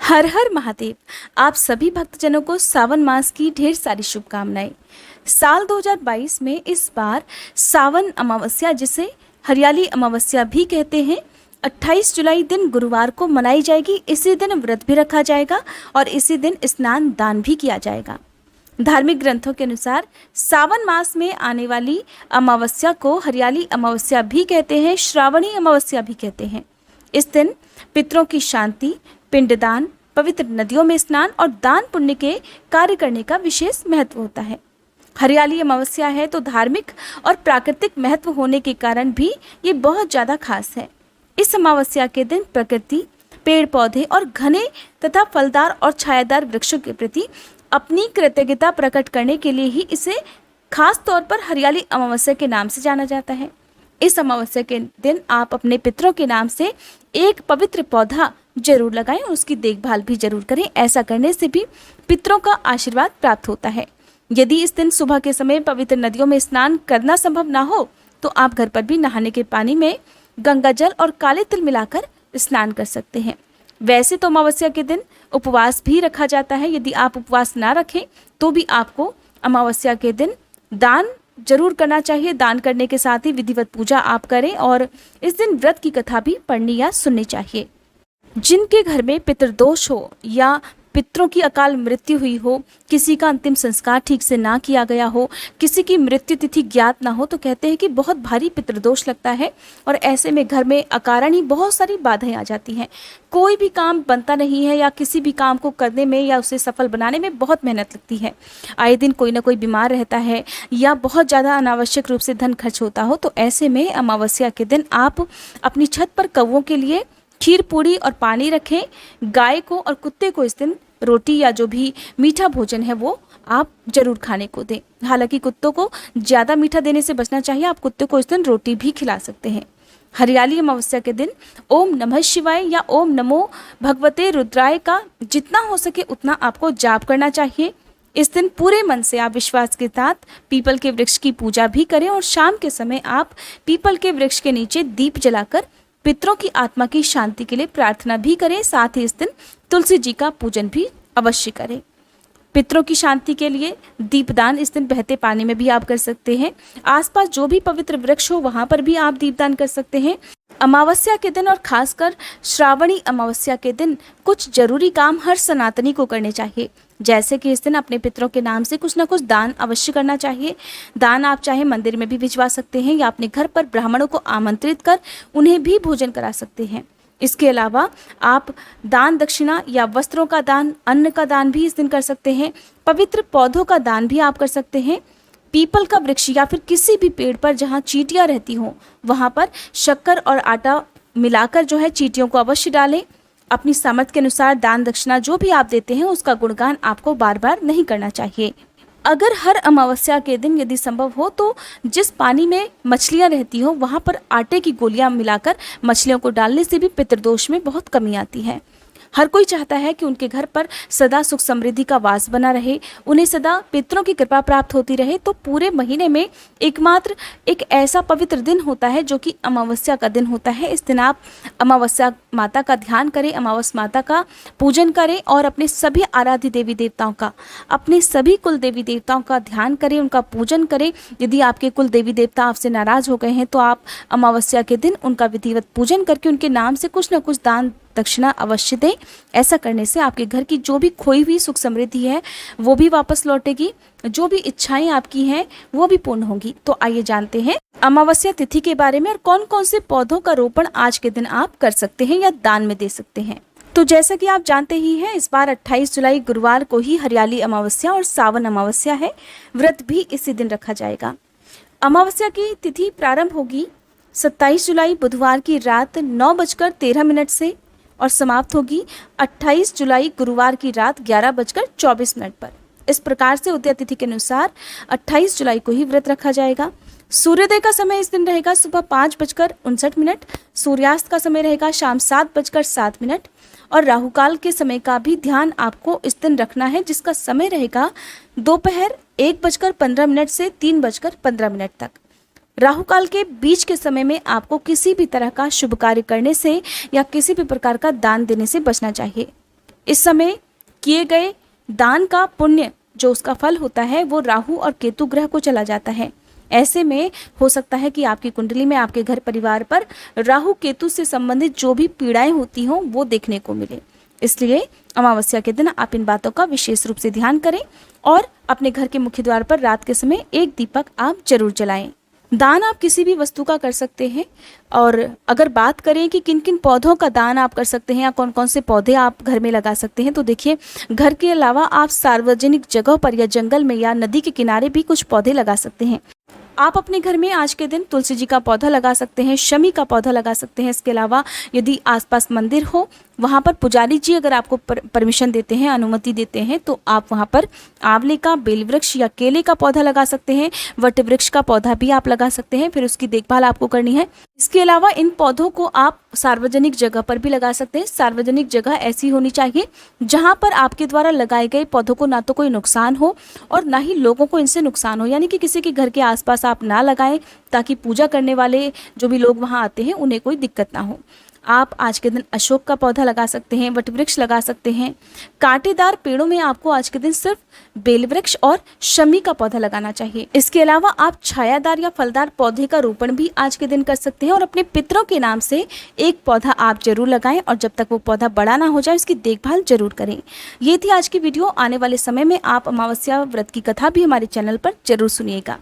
हर हर महादेव। आप सभी भक्तजनों को सावन मास की ढेर सारी शुभकामनाएं। साल 2022 में इस बार सावन अमावस्या, जिसे हरियाली अमावस्या भी कहते हैं, 28 जुलाई दिन गुरुवार को मनाई जाएगी। इसी दिन व्रत भी रखा जाएगा और इसी दिन स्नान दान भी किया जाएगा। धार्मिक ग्रंथों के अनुसार सावन मास में आने वाली अमावस्या को हरियाली अमावस्या भी कहते हैं, श्रावणी अमावस्या भी कहते हैं। इस दिन पितरों की शांति, पिंडदान, पवित्र नदियों में स्नान और दान पुण्य के कार्य करने का विशेष महत्व होता है। हरियाली अमावस्या है तो धार्मिक और प्राकृतिक महत्व होने के कारण भी ये बहुत ज़्यादा खास है। इस अमावस्या के दिन प्रकृति, पेड़ पौधे और घने तथा फलदार और छायादार वृक्षों के प्रति अपनी कृतज्ञता प्रकट करने के लिए ही इसे खास तौर पर हरियाली अमावस्या के नाम से जाना जाता है। इस अमावस्या के दिन आप अपने पितरों के नाम से एक पवित्र पौधा जरूर लगाएं और उसकी देखभाल भी जरूर करें। ऐसा करने से भी पितरों का आशीर्वाद प्राप्त होता है। यदि इस दिन सुबह के समय पवित्र नदियों में स्नान करना संभव ना हो तो आप घर पर भी नहाने के पानी में गंगा जल और काले तिल मिलाकर स्नान कर सकते हैं। वैसे तो अमावस्या के दिन उपवास भी रखा जाता है। यदि आप उपवास ना रखें तो भी आपको अमावस्या के दिन दान जरूर करना चाहिए। दान करने के साथ ही विधिवत पूजा आप करें और इस दिन व्रत की कथा भी पढ़नी या सुननी चाहिए। जिनके घर में पितृदोष हो या पितरों की अकाल मृत्यु हुई हो, किसी का अंतिम संस्कार ठीक से ना किया गया हो, किसी की मृत्यु तिथि ज्ञात ना हो, तो कहते हैं कि बहुत भारी पितृदोष लगता है और ऐसे में घर में अकारण ही बहुत सारी बाधाएं आ जाती हैं। कोई भी काम बनता नहीं है या किसी भी काम को करने में या उसे सफल बनाने में बहुत मेहनत लगती है। आए दिन कोई ना कोई बीमार रहता है या बहुत ज़्यादा अनावश्यक रूप से धन खर्च होता हो, तो ऐसे में अमावस्या के दिन आप अपनी छत पर कौवों के लिए खीर पूड़ी और पानी रखें। गाय को और कुत्ते को इस दिन रोटी या जो भी मीठा भोजन है वो आप जरूर खाने को दें। हालांकि कुत्तों को ज़्यादा मीठा देने से बचना चाहिए। आप कुत्ते को इस दिन रोटी भी खिला सकते हैं। हरियाली अमावस्या के दिन ओम नमः शिवाय या ओम नमो भगवते रुद्राय का जितना हो सके उतना आपको जाप करना चाहिए। इस दिन पूरे मन से आप विश्वास के साथ पीपल के वृक्ष की पूजा भी करें और शाम के समय आप पीपल के वृक्ष के नीचे दीप जलाकर पितरों की आत्मा की शांति के लिए प्रार्थना भी करें। साथ ही इस दिन तुलसी जी का पूजन भी अवश्य करें। पितरों की शांति के लिए दीपदान इस दिन बहते पानी में भी आप कर सकते हैं। आसपास जो भी पवित्र वृक्ष हो वहां पर भी आप दीपदान कर सकते हैं। अमावस्या के दिन और खासकर श्रावणी अमावस्या के दिन कुछ जरूरी काम हर सनातनी को करने चाहिए। जैसे कि इस दिन अपने पितरों के नाम से कुछ ना कुछ दान अवश्य करना चाहिए। दान आप चाहे मंदिर में भी भिजवा सकते हैं या अपने घर पर ब्राह्मणों को आमंत्रित कर उन्हें भी भोजन करा सकते हैं। इसके अलावा आप दान दक्षिणा या वस्त्रों का दान, अन्न का दान भी इस दिन कर सकते हैं। पवित्र पौधों का दान भी आप कर सकते हैं। पीपल का वृक्ष या फिर किसी भी पेड़ पर जहाँ चींटियाँ रहती हों वहाँ पर शक्कर और आटा मिलाकर जो है चींटियों को अवश्य डालें। अपनी सामर्थ्य के अनुसार दान दक्षिणा जो भी आप देते हैं उसका गुणगान आपको बार बार नहीं करना चाहिए। अगर हर अमावस्या के दिन यदि संभव हो तो जिस पानी में मछलियाँ रहती हो वहाँ पर आटे की गोलियाँ मिलाकर मछलियों को डालने से भी पितृदोष में बहुत कमी आती है। हर कोई चाहता है कि उनके घर पर सदा सुख समृद्धि का वास बना रहे, उन्हें सदा पितरों की कृपा प्राप्त होती रहे। तो पूरे महीने में एकमात्र एक ऐसा पवित्र दिन होता है जो कि अमावस्या का दिन होता है। इस दिन आप अमावस्या माता का ध्यान करें, अमावस्या माता का पूजन करें और अपने सभी आराध्य देवी देवताओं का, अपने सभी कुल देवी देवताओं का ध्यान करें, उनका पूजन करें। यदि आपके कुल देवी देवता आपसे नाराज हो गए हैं तो आप अमावस्या के दिन उनका विधिवत पूजन करके उनके नाम से कुछ न कुछ दान दक्षिणा अवश्य दें। ऐसा करने से आपके घर की जो भी खोई हुई सुख समृद्धि है वो भी वापस लौटेगी, जो भी इच्छाएं आपकी हैं वो भी पूर्ण होंगी। तो आइए जानते हैं अमावस्या तिथि के बारे में और कौन कौन से पौधों का रोपण आज के दिन आप कर सकते हैं या दान में दे सकते हैं। तो जैसा कि आप जानते ही हैं, इस बार 28 जुलाई गुरुवार को ही हरियाली अमावस्या और सावन अमावस्या है। व्रत भी इसी दिन रखा जाएगा। अमावस्या की तिथि प्रारंभ होगी 27 जुलाई बुधवार की रात 9:13 से और समाप्त होगी 28 जुलाई गुरुवार की रात 11:24 पर। इस प्रकार से उदय तिथि के अनुसार 28 जुलाई को ही व्रत रखा जाएगा। सूर्योदय का समय इस दिन रहेगा सुबह 5:59। सूर्यास्त का समय रहेगा शाम 7:07 और राहुकाल के समय का भी ध्यान आपको इस दिन रखना है, जिसका समय रहेगा दोपहर 1:15 से 3:15 तक। राहु काल के बीच के समय में आपको किसी भी तरह का शुभ कार्य करने से या किसी भी प्रकार का दान देने से बचना चाहिए। इस समय किए गए दान का पुण्य जो उसका फल होता है वो राहु और केतु ग्रह को चला जाता है। ऐसे में हो सकता है कि आपकी कुंडली में आपके घर परिवार पर राहु केतु से संबंधित जो भी पीड़ाएं होती हों वो देखने को मिले। इसलिए अमावस्या के दिन आप इन बातों का विशेष रूप से ध्यान करें और अपने घर के मुख्य द्वार पर रात के समय एक दीपक आप जरूर जलाएं। दान आप किसी भी वस्तु का कर सकते हैं। और अगर बात करें कि किन किन पौधों का दान आप कर सकते हैं या कौन कौन से पौधे आप घर में लगा सकते हैं, तो देखिए, घर के अलावा आप सार्वजनिक जगह पर या जंगल में या नदी के किनारे भी कुछ पौधे लगा सकते हैं। आप अपने घर में आज के दिन तुलसी जी का पौधा लगा सकते हैं, शमी का पौधा लगा सकते हैं। इसके अलावा यदि आसपास मंदिर हो, वहाँ पर पुजारी जी अगर आपको परमिशन देते हैं, अनुमति देते हैं, तो आप वहाँ पर आंवले का, बेल वृक्ष या केले का पौधा लगा सकते हैं। वट वृक्ष का पौधा भी आप लगा सकते हैं, फिर उसकी देखभाल आपको करनी है। इसके अलावा इन पौधों को आप सार्वजनिक जगह पर भी लगा सकते हैं। सार्वजनिक जगह ऐसी होनी चाहिए जहाँ पर आपके द्वारा लगाए गए पौधों को ना तो कोई नुकसान हो और ना ही लोगों को इनसे नुकसान हो, यानी कि किसी के घर के आसपास आप ना लगाएं, ताकि पूजा करने वाले जो भी लोग वहाँ आते हैं उन्हें कोई दिक्कत ना हो। आप आज के दिन अशोक का पौधा लगा सकते हैं, वट वृक्ष लगा सकते हैं। कांटेदार पेड़ों में आपको आज के दिन सिर्फ बेल वृक्ष और शमी का पौधा लगाना चाहिए। इसके अलावा आप छायादार या फलदार पौधे का रोपण भी आज के दिन कर सकते हैं और अपने पितरों के नाम से एक पौधा आप जरूर लगाएं और जब तक वो पौधा बड़ा ना हो जाए उसकी देखभाल जरूर करें। ये थी आज की वीडियो। आने वाले समय में आप अमावस्या व्रत की कथा भी हमारे चैनल पर जरूर सुनिएगा।